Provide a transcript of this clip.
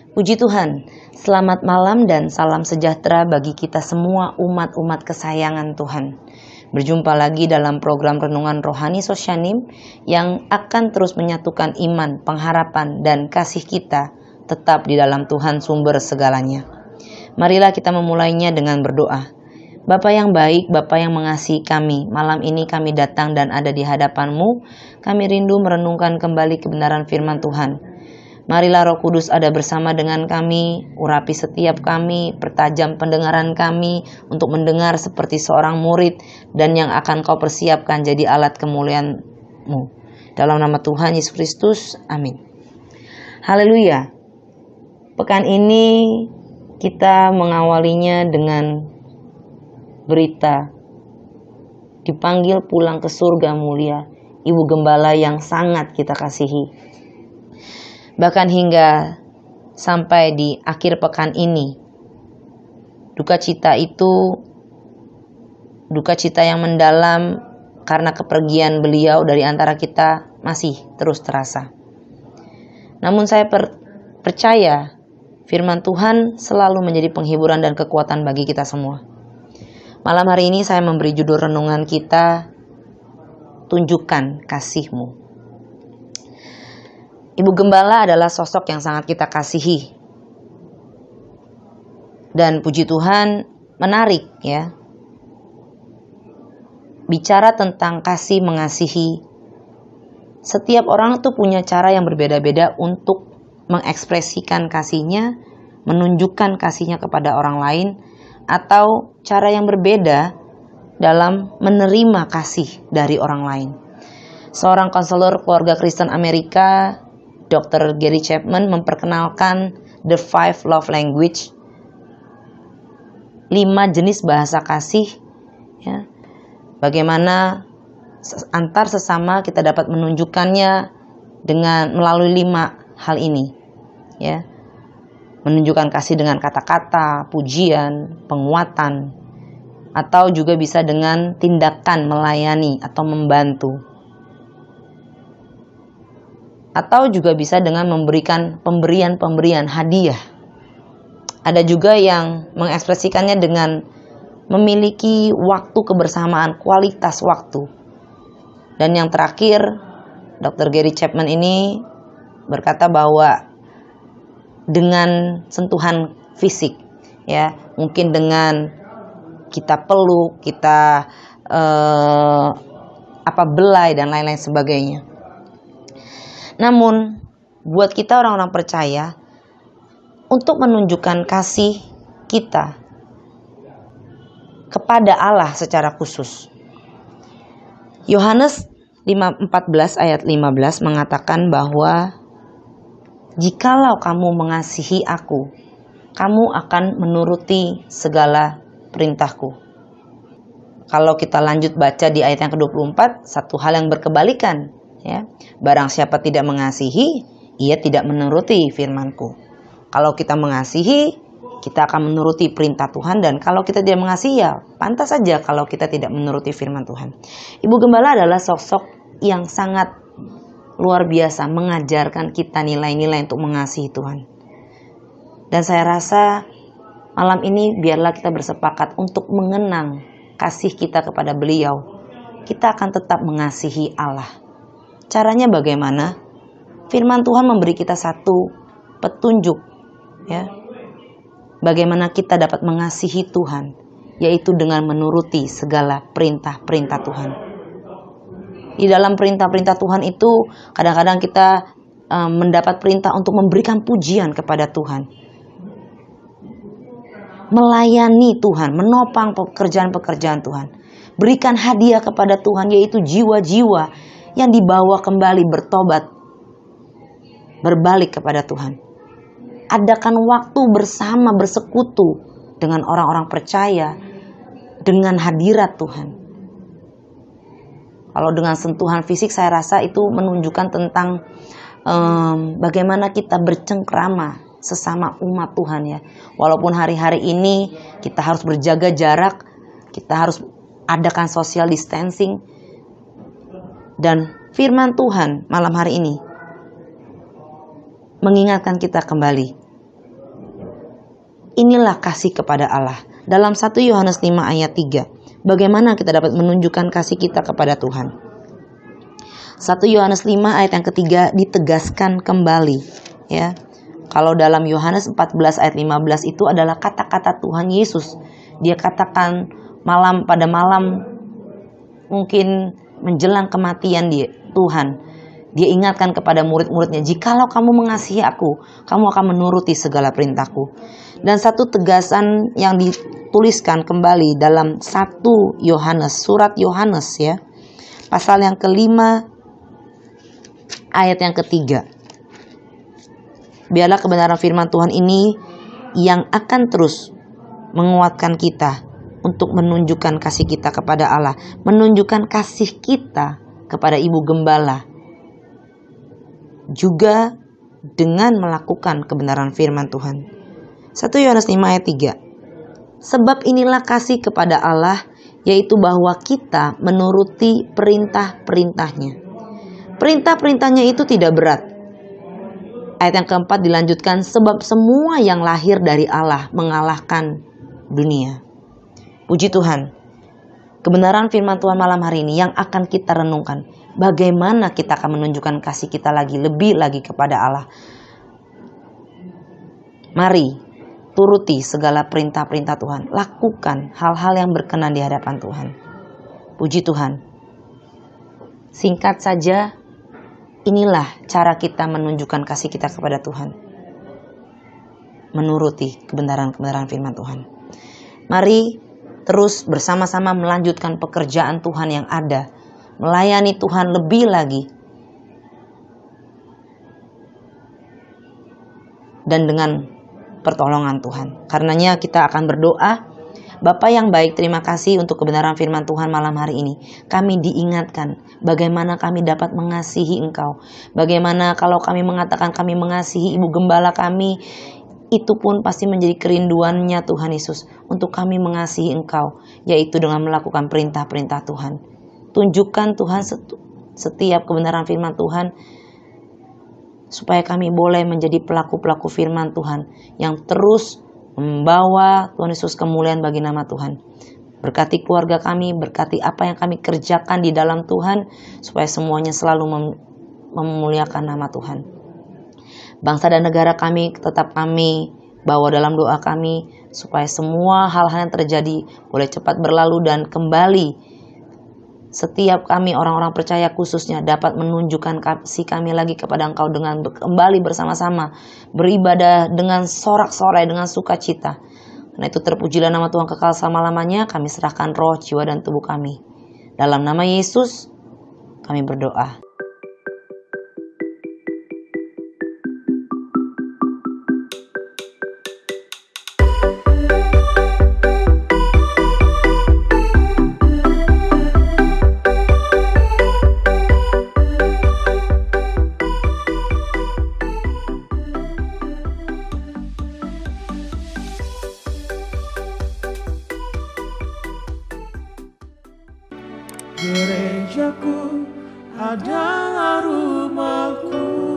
Puji Tuhan, selamat malam dan salam sejahtera bagi kita semua umat-umat kesayangan Tuhan. Berjumpa lagi dalam program Renungan Rohani Sosyanim yang akan terus menyatukan iman, pengharapan, dan kasih kita tetap di dalam Tuhan sumber segalanya. Marilah kita memulainya dengan berdoa. Bapa yang baik, Bapa yang mengasihi kami, malam ini kami datang dan ada di hadapan-Mu. Kami rindu merenungkan kembali kebenaran firman Tuhan. Marilah Roh Kudus ada bersama dengan kami, urapi setiap kami, pertajam pendengaran kami untuk mendengar seperti seorang murid dan yang akan Kau persiapkan jadi alat kemuliaan-Mu. Dalam nama Tuhan Yesus Kristus, amin. Haleluya. Pekan ini kita mengawalinya dengan berita dipanggil pulang ke surga mulia, Ibu Gembala yang sangat kita kasihi. Bahkan hingga sampai di akhir pekan ini, duka cita yang mendalam karena kepergian beliau dari antara kita masih terus terasa. Namun saya percaya firman Tuhan selalu menjadi penghiburan dan kekuatan bagi kita semua. Malam hari ini saya memberi judul renungan kita, Tunjukkan Kasih-Mu. Ibu Gembala adalah sosok yang sangat kita kasihi. Dan puji Tuhan menarik ya. Bicara tentang kasih mengasihi. Setiap orang tuh punya cara yang berbeda-beda untuk mengekspresikan kasihnya, menunjukkan kasihnya kepada orang lain, atau cara yang berbeda dalam menerima kasih dari orang lain. Seorang konselor keluarga Kristen Amerika, Dr. Gary Chapman memperkenalkan The 5 Love Language, 5 jenis bahasa kasih, ya. Bagaimana antar sesama kita dapat menunjukkannya dengan melalui 5 hal ini, ya. Menunjukkan kasih dengan kata-kata, pujian, penguatan, atau juga bisa dengan tindakan melayani atau membantu. Atau juga bisa dengan memberikan pemberian hadiah. Ada juga yang mengekspresikannya dengan memiliki waktu kebersamaan, kualitas waktu. Dan yang terakhir, Dr. Gary Chapman ini berkata bahwa dengan sentuhan fisik, ya, mungkin dengan kita peluk, kita belai dan lain-lain sebagainya. Namun, buat kita orang-orang percaya, untuk menunjukkan kasih kita kepada Allah secara khusus. Yohanes 14 ayat 15 mengatakan bahwa jikalau kamu mengasihi aku, kamu akan menuruti segala perintahku. Kalau kita lanjut baca di ayat yang ke-24, satu hal yang berkebalikan. Ya, barang siapa tidak mengasihi, ia tidak menuruti firman-Ku. Kalau kita mengasihi, kita akan menuruti perintah Tuhan, dan kalau kita tidak mengasihi, ya pantas saja kalau kita tidak menuruti firman Tuhan. Ibu Gembala adalah sosok yang sangat luar biasa mengajarkan kita nilai-nilai untuk mengasihi Tuhan. Dan saya rasa malam ini biarlah kita bersepakat untuk mengenang kasih kita kepada beliau. Kita akan tetap mengasihi Allah. Caranya bagaimana? Firman Tuhan memberi kita satu petunjuk, ya. Bagaimana kita dapat mengasihi Tuhan, yaitu dengan menuruti segala perintah-perintah Tuhan. Di dalam perintah-perintah Tuhan itu, kadang-kadang kita mendapat perintah untuk memberikan pujian kepada Tuhan. Melayani Tuhan, menopang pekerjaan-pekerjaan Tuhan. Berikan hadiah kepada Tuhan, yaitu jiwa-jiwa yang dibawa kembali bertobat, berbalik kepada Tuhan. Adakan waktu bersama, bersekutu dengan orang-orang percaya, dengan hadirat Tuhan. Kalau dengan sentuhan fisik, saya rasa itu menunjukkan tentang bagaimana kita bercengkrama sesama umat Tuhan, ya. Walaupun hari-hari ini kita harus berjaga jarak, kita harus adakan social distancing. Dan firman Tuhan malam hari ini mengingatkan kita kembali inilah kasih kepada Allah. Dalam 1 Yohanes 5 ayat 3, bagaimana kita dapat menunjukkan kasih kita kepada Tuhan? 1 Yohanes 5 ayat yang ketiga ditegaskan kembali, ya. Kalau dalam Yohanes 14 ayat 15 itu adalah kata-kata Tuhan Yesus. Dia katakan pada malam mungkin menjelang kematian Tuhan. Dia ingatkan kepada murid-muridnya, jikalau kamu mengasihi aku, kamu akan menuruti segala perintahku. Dan satu tegasan yang dituliskan kembali dalam 1 Yohanes, surat Yohanes, ya, pasal yang kelima ayat yang ketiga. Biarlah kebenaran firman Tuhan ini yang akan terus menguatkan kita untuk menunjukkan kasih kita kepada Allah, menunjukkan kasih kita kepada Ibu Gembala, juga dengan melakukan kebenaran firman Tuhan. 1 Yohanes 5 ayat 3. Sebab inilah kasih kepada Allah, yaitu bahwa kita menuruti perintah-perintahnya. Perintah-perintahnya itu tidak berat. Ayat yang keempat dilanjutkan, sebab semua yang lahir dari Allah mengalahkan dunia. Puji Tuhan, kebenaran firman Tuhan malam hari ini yang akan kita renungkan. Bagaimana kita akan menunjukkan kasih kita lebih lagi kepada Allah. Mari turuti segala perintah-perintah Tuhan. Lakukan hal-hal yang berkenan di hadapan Tuhan. Puji Tuhan. Singkat saja, inilah cara kita menunjukkan kasih kita kepada Tuhan. Menuruti kebenaran-kebenaran firman Tuhan. Mari terus bersama-sama melanjutkan pekerjaan Tuhan yang ada. Melayani Tuhan lebih lagi. Dan dengan pertolongan Tuhan. Karenanya kita akan berdoa. Bapa yang baik, terima kasih untuk kebenaran firman Tuhan malam hari ini. Kami diingatkan bagaimana kami dapat mengasihi Engkau. Bagaimana kalau kami mengatakan kami mengasihi Ibu Gembala kami, itu pun pasti menjadi kerinduannya Tuhan Yesus untuk kami mengasihi Engkau, yaitu dengan melakukan perintah-perintah Tuhan. Tunjukkan Tuhan setiap kebenaran firman Tuhan, supaya kami boleh menjadi pelaku-pelaku firman Tuhan yang terus membawa Tuhan Yesus kemuliaan bagi nama Tuhan. Berkati keluarga kami, berkati apa yang kami kerjakan di dalam Tuhan, supaya semuanya selalu memuliakan nama Tuhan. Bangsa dan negara kami tetap kami bawa dalam doa kami, supaya semua hal-hal yang terjadi boleh cepat berlalu dan kembali. Setiap kami orang-orang percaya khususnya dapat menunjukkan kasih kami lagi kepada Engkau dengan kembali bersama-sama beribadah dengan sorak-sorai, dengan sukacita. Karena itu terpujilah nama Tuhan kekal selama-lamanya. Kami serahkan roh, jiwa, dan tubuh kami. Dalam nama Yesus kami berdoa. Gerejaku adalah rumahku.